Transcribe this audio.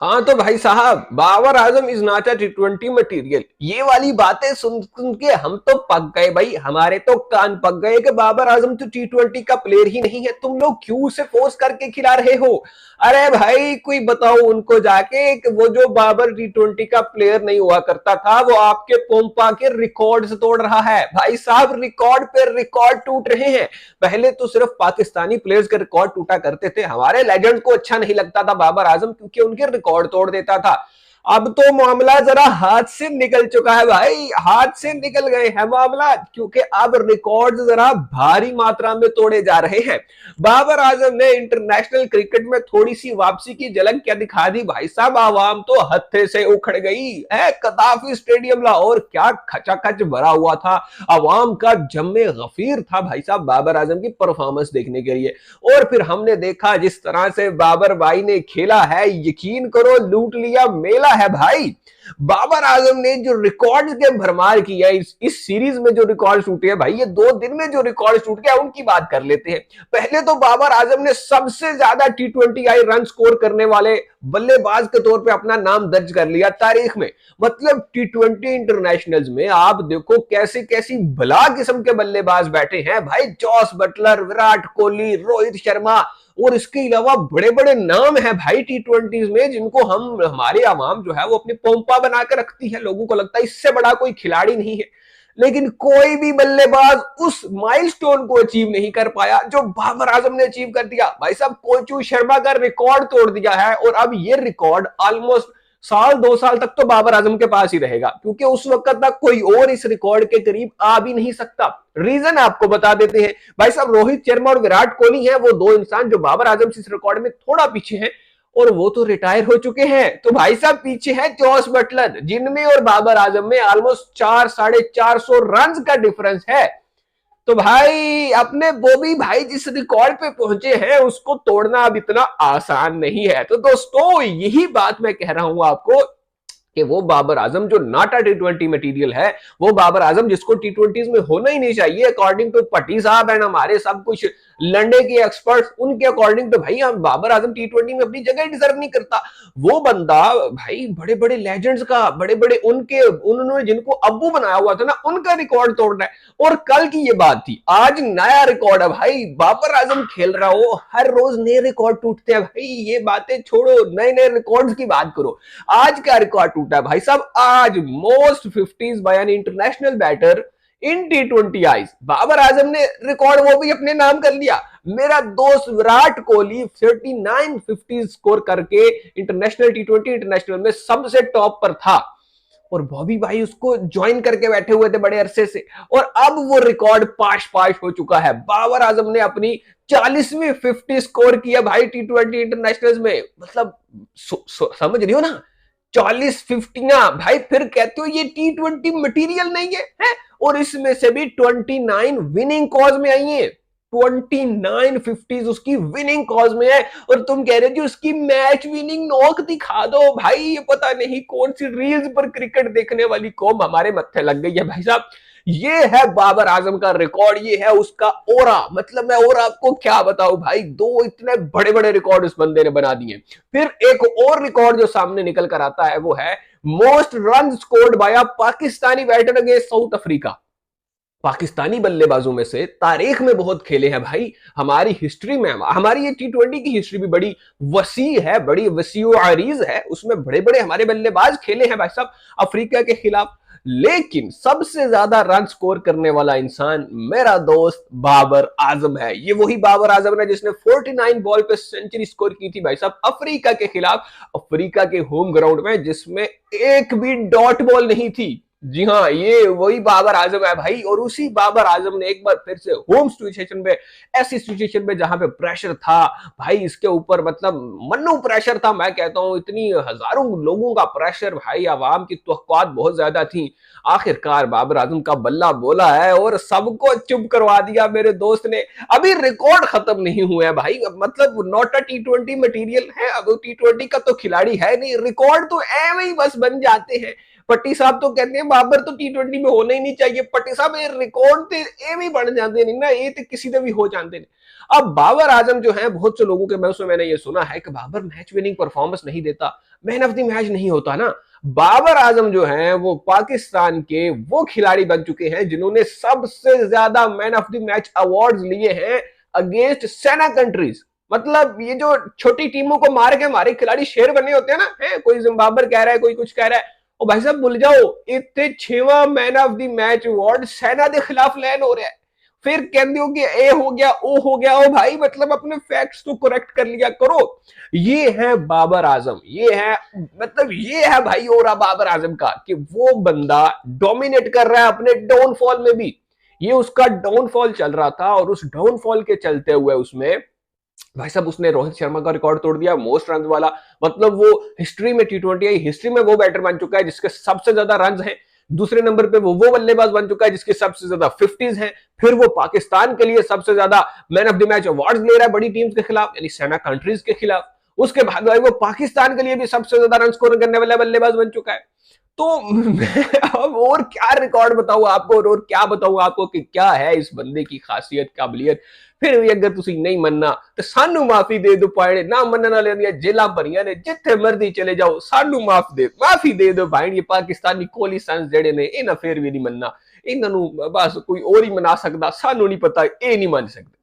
हाँ तो भाई साहब, Babar Azam is not a टी20 मटीरियल। ये वाली बातें सुन सुन के हम तो पक गए भाई, हमारे तो कान पक गए कि बाबर आजम तो टी20 का प्लेयर ही नहीं है। तुम लोग क्यों उसे फोर्स करके खिला रहे हो? अरे भाई कोई बताओ उनको जाके कि वो जो बाबर टी20 का प्लेयर नहीं हुआ करता था, वो आपके पोम्पा के रिकॉर्ड्स तोड़ रहा है। भाई साहब रिकॉर्ड पे रिकॉर्ड टूट रहे हैं। पहले तो सिर्फ पाकिस्तानी प्लेयर्स के रिकॉर्ड टूटा करते थे, हमारे लेजेंड को अच्छा नहीं लगता था बाबर आजम क्योंकि उनके रिकॉर्ड तोड़ देता था। अब तो मामला जरा हाथ से निकल चुका है भाई, हाथ से निकल गए हैं मामला, क्योंकि अब रिकॉर्ड जरा भारी मात्रा में तोड़े जा रहे हैं। बाबर आजम ने इंटरनेशनल क्रिकेट में थोड़ी सी वापसी की झलक क्या दिखा दी भाई साहब, आवाम तो हत्थे से उखड़ गई है। कदाफी स्टेडियम लाहौर क्या खचाखच भरा हुआ था, आवाम का जम्मे गफीर था भाई साहब बाबर आजम की परफॉर्मेंस देखने के लिए। और फिर हमने देखा जिस तरह से बाबर भाई ने खेला है, यकीन करो लूट लिया मेला है भाई। बाबर आजम ने जो रिकॉर्ड के भरमार किया इस सीरीज में, जो रिकॉर्ड टूटे हैं भाई, ये 2 दिन में जो रिकॉर्ड टूट गया उनकी बात कर लेते हैं। पहले तो बाबर आजम ने सबसे ज्यादा टी20 आई रन स्कोर करने वाले बल्लेबाज के तौर पे अपना नाम दर्ज कर लिया तारीख में। मतलब टी20 इंटरनेशनल्स में आप देखो कैसी कैसी भला किस्म के बल्लेबाज बैठे हैं भाई, जॉस बटलर, विराट कोहली, रोहित शर्मा, और इसके अलावा बड़े बड़े नाम है भाई टी20 में, जिनको हम हमारे आवाम जो है वो अपनी पोंपा बनाकर रखती है। लोगों को लगता है इससे बड़ा कोई खिलाड़ी नहीं है, लेकिन कोई भी बल्लेबाज उस माइलस्टोन को अचीव नहीं कर पाया जो बाबर आजम ने अचीव कर दिया भाई साहब। कोचू शर्मा का रिकॉर्ड तोड़ दिया है, और अब ये रिकॉर्ड ऑलमोस्ट साल 2 साल तक तो बाबर आजम के पास ही रहेगा, क्योंकि उस वक्त तक कोई और इस रिकॉर्ड के करीब आ भी नहीं सकता। रीजन आपको बता देते हैं भाई साहब, रोहित शर्मा और विराट कोहली हैं वो 2 इंसान जो बाबर आजम से इस रिकॉर्ड में थोड़ा पीछे हैं, और वो तो रिटायर हो चुके हैं। तो भाई साहब पीछे है जॉस बटलर, जिनमें और बाबर आजम में ऑलमोस्ट 400-450 रन का डिफरेंस है। तो भाई अपने बॉबी भाई जिस रिकॉर्ड पे पहुंचे हैं उसको तोड़ना अब इतना आसान नहीं है। तो दोस्तों यही बात मैं कह रहा हूं आपको कि वो बाबर आजम जो नॉट अ टी20 मटीरियल है, वो बाबर आजम जिसको टी20 में होना ही नहीं चाहिए अकॉर्डिंग टू पट्टी साहब एंड हमारे सब कुछ लंडे के एक्सपर्ट्स, उनके अकॉर्डिंग तो भाई हम बाबर आजम टी20 में अपनी जगह डिजर्व नहीं करता। वो बंदा भाई बड़े बड़े लेजेंड्स का, बड़े बड़े उनके उन्होंने जिनको अब्बू बनाया हुआ था ना, उनका रिकॉर्ड तोड़ रहा है। और कल की ये बात थी, आज नया रिकॉर्ड है भाई, बाबर आजम खेल रहा हो, हर रोज नए रिकॉर्ड टूटते हैं भाई। ये बातें छोड़ो, नए नए रिकॉर्ड्स की बात करो। आज का रिकॉर्ड टूटा है भाई साहब, आज most 50s by an international batter in टी20 आईज। बाबर आजम ने रिकॉर्ड वो भी अपने नाम कर लिया। मेरा दोस्त विराट कोहली 39 50 स्कोर करके इंटरनेशनल टी20 इंटरनेशनल में सबसे टॉप पर था, और बॉबी भाई उसको ज्वाइन करके बैठे हुए थे बड़े अरसे से, और अब वो रिकॉर्ड पाश पाश हो चुका है। बाबर आजम ने अपनी 40वीं 50 स्कोर किया भाई टी20 इंटरनेशनल में। मतलब समझ रही हो ना, 40 50 भाई, फिर कहते हो ये टी20 मटीरियल नहीं है? और इसमें से भी 29 विनिंग कॉज में आई है, 29 50s उसकी विनिंग कॉज में है, और तुम कह रहे हो उसकी मैच विनिंग नॉक दिखा दो भाई। ये पता नहीं कौन सी रील्स पर क्रिकेट देखने वाली कौम हमारे मत्थे लग गई है भाई साहब। ये है बाबर आजम का रिकॉर्ड, ये है उसका ओरा। मतलब मैं और आपको क्या बताऊं भाई, 2 इतने बड़े बड़े रिकॉर्ड उस बंदे ने बना दिए। फिर एक और रिकॉर्ड जो सामने निकल कर आता है वो है most run scored by a Pakistani batter against South Africa. Pakistani बल्लेबाजों में से तारीख में बहुत खेले हैं भाई, हमारी हिस्ट्री में, हमारी ये टी20 की हिस्ट्री भी बड़ी वसी है, बड़ी वसीओ अरीज है, उसमें बड़े बड़े हमारे बल्लेबाज खेले हैं भाई साहब अफ्रीका के खिलाफ। लेकिन सबसे ज्यादा रन स्कोर करने वाला इंसान मेरा दोस्त बाबर आजम है। ये वही बाबर आजम है जिसने 49 बॉल पे सेंचुरी स्कोर की थी भाई साहब अफ्रीका के खिलाफ, अफ्रीका के होम ग्राउंड में, जिसमें एक भी डॉट बॉल नहीं थी। जी हाँ, ये वही बाबर आजम है भाई। और उसी बाबर आजम ने एक बार फिर से होम सिचुएशन में, ऐसी सिचुएशन में जहां पे प्रेशर था भाई इसके ऊपर, मतलब मन्नू प्रेशर था, मैं कहता हूं इतनी हजारों लोगों का प्रेशर भाई, आवाम की तवक्कुआत बहुत ज्यादा थी। आखिरकार बाबर आजम का बल्ला बोला है और सबको चुप करवा दिया मेरे दोस्त ने। अभी रिकॉर्ड खत्म नहीं हुआ है भाई, मतलब नॉट अ टी20 मटीरियल है, अब टी20 का तो खिलाड़ी है नहीं, रिकॉर्ड तो ऐਵੇਂ ही बस बन जाते हैं पट्टी साहब तो कहते हैं बाबर तो T20 में होना ही नहीं चाहिए। पट्टी साहब ये रिकॉर्ड ते ये भी बन जाते नहीं ना, ये तो किसी से भी हो जाते नहीं। अब बाबर आजम जो है, बहुत से लोगों के मैं उसमें मैंने ये सुना है कि बाबर मैच विनिंग परफॉर्मेंस नहीं देता, मैन ऑफ द मैच नहीं होता ना। बाबर आजम जो है वो पाकिस्तान के वो खिलाड़ी बन चुके हैं जिन्होंने सबसे ज्यादा man of the match awards लिए हैं अगेंस्ट सेना कंट्रीज। मतलब ये जो छोटी टीमों को मार के हमारे खिलाड़ी शेर बने होते हैं ना, है कोई जिम्बाब्वे कह रहा है, कोई कुछ कह रहा है, ओ भाई साहब भूल जाओ, इतने 6वां man of the match award SENA के खिलाफ लैन हो रहा है। फिर कहते हो कि ए हो गया, ओ हो गया। ओ भाई मतलब अपने फैक्ट्स तो करेक्ट कर लिया करो। ये है बाबर आजम, ये है मतलब ये है भाई और बाबर आजम का कि वो बंदा डोमिनेट कर रहा है अपने डाउनफॉल में भी। ये उसका डाउनफॉल चल रहा था और उस डाउनफॉल के चलते हुए उसमें भाई साहब उसने रोहित शर्मा का रिकॉर्ड तोड़ दिया मोस्ट रन वाला। मतलब वो हिस्ट्री में T20 हिस्ट्री में वो बैटर बन चुका है जिसके सबसे ज्यादा रन हैं। दूसरे नंबर पे वो बल्लेबाज बन चुका है जिसके सबसे ज्यादा 50s हैं। फिर वो पाकिस्तान के लिए सबसे ज्यादा man of the match awards ले रहा है बड़ी टीम्स के खिलाफ, यानी सेना कंट्रीज के खिलाफ। उसके बाद भाई वो पाकिस्तान के लिए भी सबसे ज्यादा रन स्कोर करने वाला बल्लेबाज बन चुका है। तो मैं अब और क्या रिकॉर्ड बताऊं आपको और क्या बताऊं आपको कि क्या है इस बंदे की खासियत काबिलियत। फिर भी अगर तुसी नहीं मनना तो सानू माफी दे दो, पाए ना मनने वाले दी जेलां भरियां ने, जिथे मर्जी चले जाओ, सानू माफी दे दो भाई। ये पाकिस्तानी कोहली सन्स जेडे ने इन्हां फिर भी नहीं मनना, इन्हां नू बस कोई और ही मना सकदा, सानू नहीं पता, ये नहीं मान सकते।